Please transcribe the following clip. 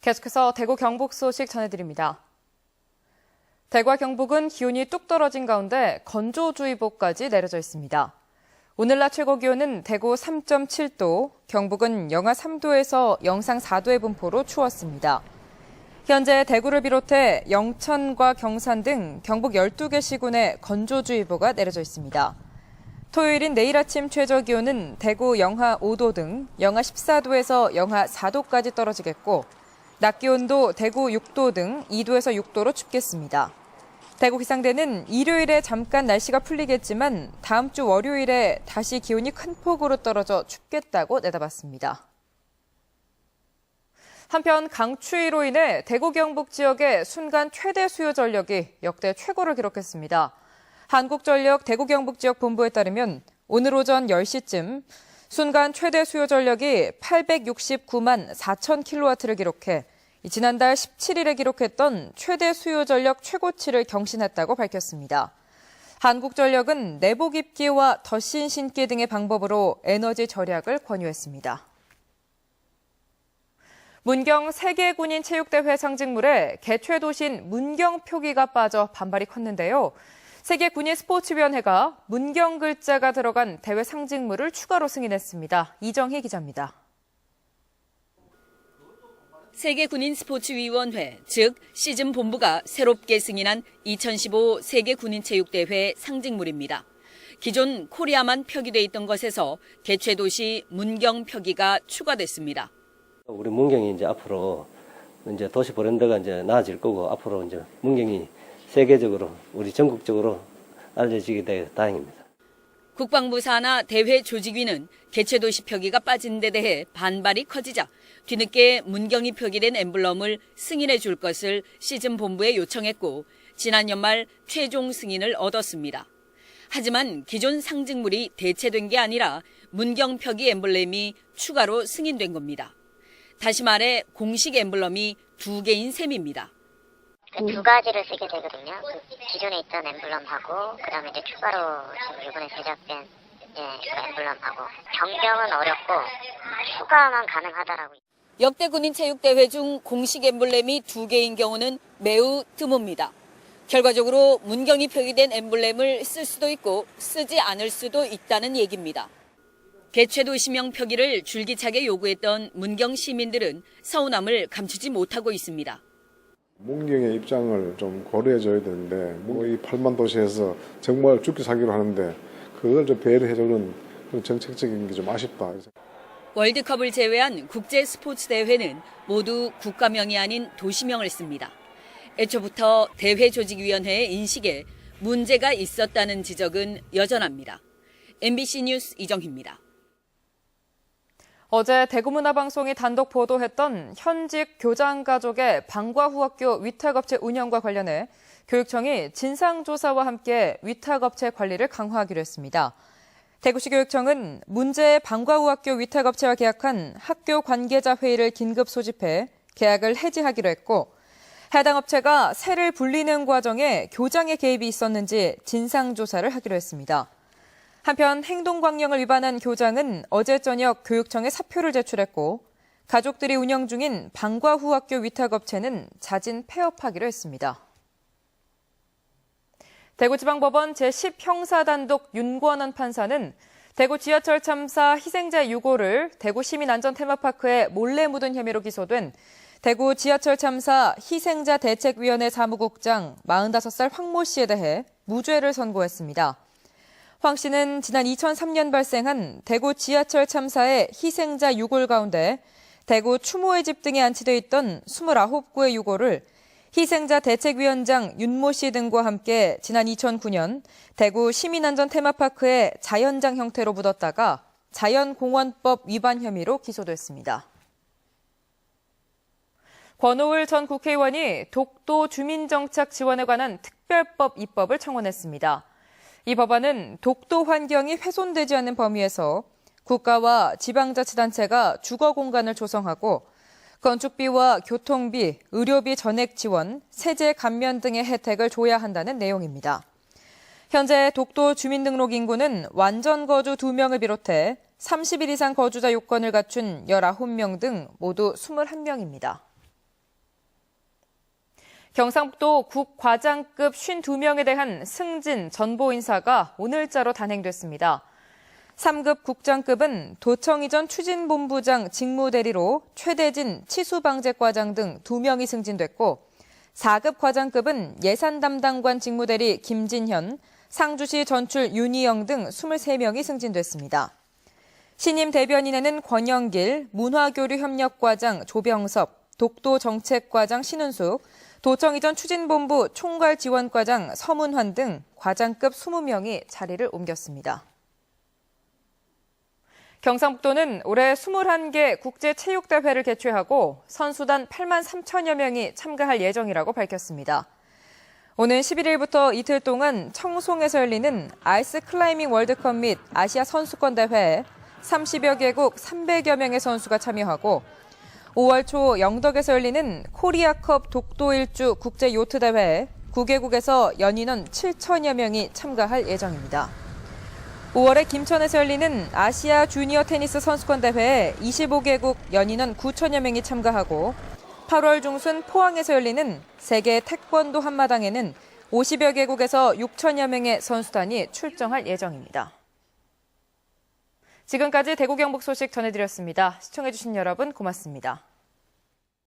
계속해서 대구 경북 소식 전해드립니다. 대구와 경북은 기온이 뚝 떨어진 가운데 건조주의보까지 내려져 있습니다. 오늘 낮 최고 기온은 대구 3.7도, 경북은 영하 3도에서 영상 4도의 분포로 추웠습니다. 현재 대구를 비롯해 영천과 경산 등 경북 12개 시군에 건조주의보가 내려져 있습니다. 토요일인 내일 아침 최저 기온은 대구 영하 5도 등 영하 14도에서 영하 4도까지 떨어지겠고, 낮 기온도 대구 6도 등 2도에서 6도로 춥겠습니다. 대구 기상대는 일요일에 잠깐 날씨가 풀리겠지만 다음 주 월요일에 다시 기온이 큰 폭으로 떨어져 춥겠다고 내다봤습니다. 한편 강추위로 인해 대구 경북 지역의 순간 최대 수요 전력이 역대 최고를 기록했습니다. 한국전력 대구 경북 지역 본부에 따르면 오늘 오전 10시쯤 순간 최대 수요 전력이 869만 4천 킬로와트를 기록해 지난달 17일에 기록했던 최대 수요 전력 최고치를 경신했다고 밝혔습니다. 한국전력은 내복 입기와 덧신 신기 등의 방법으로 에너지 절약을 권유했습니다. 문경 세계군인체육대회 상징물에 개최도시인 문경 표기가 빠져 반발이 컸는데요. 세계군인스포츠위원회가 문경 글자가 들어간 대회 상징물을 추가로 승인했습니다. 이정희 기자입니다. 세계군인스포츠위원회, 즉 시즌 본부가 새롭게 승인한 2015 세계군인체육대회 상징물입니다. 기존 코리아만 표기돼 있던 것에서 개최도시 문경 표기가 추가됐습니다. 우리 문경이 이제 앞으로 이제 도시 브랜드가 이제 나아질 거고, 앞으로 이제 문경이 세계적으로, 우리 전국적으로 알려지게 되어 다행입니다. 국방부 산하 대회 조직위는 개최도시 표기가 빠진 데 대해 반발이 커지자 뒤늦게 문경이 표기된 엠블럼을 승인해 줄 것을 시즌 본부에 요청했고, 지난 연말 최종 승인을 얻었습니다. 하지만 기존 상징물이 대체된 게 아니라 문경 표기 엠블럼이 추가로 승인된 겁니다. 다시 말해 공식 엠블럼이 2개인 셈입니다. 두 가지를 쓰게 되거든요. 기존에 있던 엠블럼하고 그다음에 이제 추가로 지금 이번에 제작된 그 엠블럼하고 변경은 어렵고 추가만 가능하다라고. 역대 군인체육대회 중 공식 엠블렘이 2개인 경우는 매우 드뭅니다. 결과적으로 문경이 표기된 엠블렘을 쓸 수도 있고 쓰지 않을 수도 있다는 얘기입니다. 개최도시명 표기를 줄기차게 요구했던 문경 시민들은 서운함을 감추지 못하고 있습니다. 문경의 입장을 좀 고려해줘야 되는데, 이 8만 도시에서 정말 죽기 살기로 하는데 그걸 좀 배려해주는 그런 정책적인 게 좀 아쉽다. 월드컵을 제외한 국제 스포츠 대회는 모두 국가명이 아닌 도시명을 씁니다. 애초부터 대회조직위원회의 인식에 문제가 있었다는 지적은 여전합니다. MBC 뉴스 이정희입니다. 어제 대구문화방송이 단독 보도했던 현직 교장 가족의 방과 후 학교 위탁업체 운영과 관련해 교육청이 진상조사와 함께 위탁업체 관리를 강화하기로 했습니다. 대구시 교육청은 문제의 방과 후 학교 위탁업체와 계약한 학교 관계자 회의를 긴급 소집해 계약을 해지하기로 했고, 해당 업체가 세를 불리는 과정에 교장의 개입이 있었는지 진상조사를 하기로 했습니다. 한편 행동광령을 위반한 교장은 어제 저녁 교육청에 사표를 제출했고, 가족들이 운영 중인 방과 후 학교 위탁업체는 자진 폐업하기로 했습니다. 대구지방법원 제10형사단독 윤권원 판사는 대구 지하철 참사 희생자 유고를 대구시민안전테마파크에 몰래 묻은 혐의로 기소된 대구 지하철 참사 희생자 대책위원회 사무국장 45살 황모 씨에 대해 무죄를 선고했습니다. 황 씨는 지난 2003년 발생한 대구 지하철 참사의 희생자 유골 가운데 대구 추모의 집 등에 안치되어 있던 29구의 유골을 희생자 대책위원장 윤모 씨 등과 함께 지난 2009년 대구 시민안전 테마파크에 자연장 형태로 묻었다가 자연공원법 위반 혐의로 기소됐습니다. 권오을 전 국회의원이 독도 주민정착 지원에 관한 특별법 입법을 청원했습니다. 이 법안은 독도 환경이 훼손되지 않는 범위에서 국가와 지방자치단체가 주거 공간을 조성하고 건축비와 교통비, 의료비 전액 지원, 세제 감면 등의 혜택을 줘야 한다는 내용입니다. 현재 독도 주민등록 인구는 완전 거주 2명을 비롯해 30일 이상 거주자 요건을 갖춘 19명 등 모두 21명입니다. 경상북도 국과장급 52명에 대한 승진, 전보 인사가 오늘자로 단행됐습니다. 3급 국장급은 도청 이전 추진본부장 직무대리로 최대진 치수방재과장 등 2명이 승진됐고 4급 과장급은 예산담당관 직무대리 김진현, 상주시 전출 윤희영 등 23명이 승진됐습니다. 신임 대변인에는 권영길, 문화교류협력과장 조병섭, 독도정책과장 신은숙, 도청 이전 추진본부 총괄지원과장 서문환 등 과장급 20명이 자리를 옮겼습니다. 경상북도는 올해 21개 국제체육대회를 개최하고 선수단 8만 3천여 명이 참가할 예정이라고 밝혔습니다. 오는 11일부터 이틀 동안 청송에서 열리는 아이스 클라이밍 월드컵 및 아시아 선수권 대회에 30여 개국 300여 명의 선수가 참여하고 5월 초 영덕에서 열리는 코리아컵 독도 일주 국제 요트 대회에 9개국에서 연인원 7천여 명이 참가할 예정입니다. 5월에 김천에서 열리는 아시아 주니어 테니스 선수권 대회에 25개국 연인원 9천여 명이 참가하고 8월 중순 포항에서 열리는 세계 태권도 한마당에는 50여 개국에서 6천여 명의 선수단이 출정할 예정입니다. 지금까지 대구 경북 소식 전해드렸습니다. 시청해주신 여러분 고맙습니다.